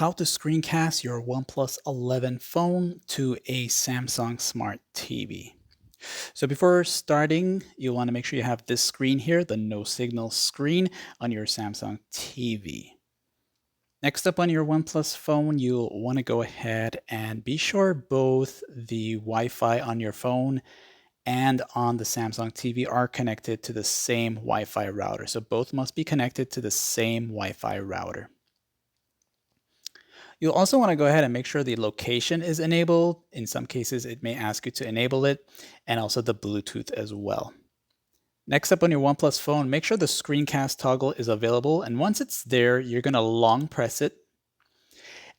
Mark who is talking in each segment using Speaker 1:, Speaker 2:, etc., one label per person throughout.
Speaker 1: how to screencast your OnePlus 11 phone to a Samsung Smart TV. So before starting, you want to make sure you have this screen here, the no signal screen on your Samsung TV. Next up on your OnePlus phone, you'll want to go ahead and be sure both the Wi-Fi on your phone and on the Samsung TV are connected to the same Wi-Fi router. So both must be connected to the same Wi-Fi router. You'll also want to go ahead and make sure the location is enabled. In some cases, it may ask you to enable it, and also the Bluetooth as well. Next up on your OnePlus phone, make sure the screencast toggle is available. And once it's there, you're going to long press it.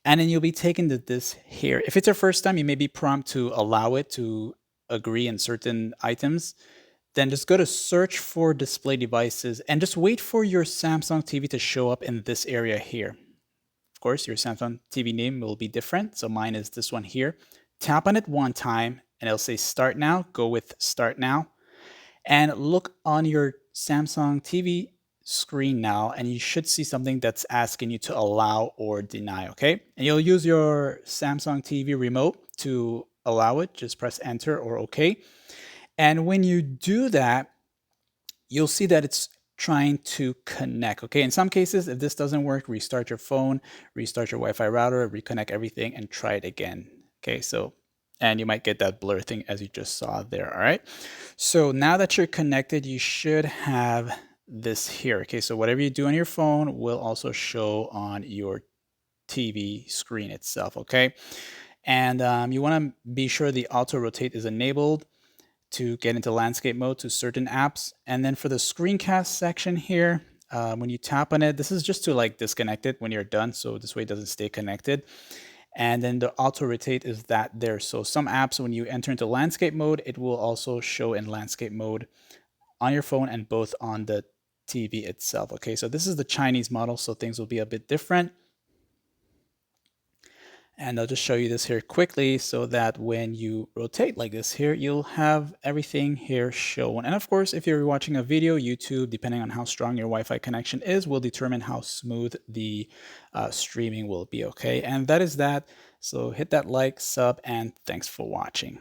Speaker 1: And then you'll be taken to this here. If it's your first time, you may be prompted to allow it to agree in certain items. Then just go to search for display devices and just wait for your Samsung TV to show up in this area here. Of course, your Samsung TV name will be different. So mine is this one here. Tap on it one time and it'll say start now. Go with start now. And look on your Samsung TV screen now, and you should see something that's asking you to allow or deny, okay? And you'll use your Samsung TV remote to allow it. Just press enter or okay. And when you do that, you'll see that it's trying to connect, okay? In some cases, if this doesn't work, restart your phone, restart your Wi-Fi router, reconnect everything, and try it again, okay? So, and you might get that blur thing as you just saw there, all right? So now that you're connected, you should have this here, okay? So whatever you do on your phone will also show on your TV screen itself, okay? And you wanna be sure the auto rotate is enabled to get into landscape mode to certain apps. And then for the screencast section here, when you tap on it, this is just to like disconnect it when you're done. So this way it doesn't stay connected. And then the auto rotate is that there. So some apps, when you enter into landscape mode, it will also show in landscape mode on your phone and both on the TV itself. Okay, so this is the Chinese model, so things will be a bit different. And I'll just show you this here quickly so that when you rotate like this here, you'll have everything here shown. And of course, if you're watching a video, YouTube, depending on how strong your Wi-Fi connection is, will determine how smooth the streaming will be, okay? And that is that. So hit that like, sub, and thanks for watching.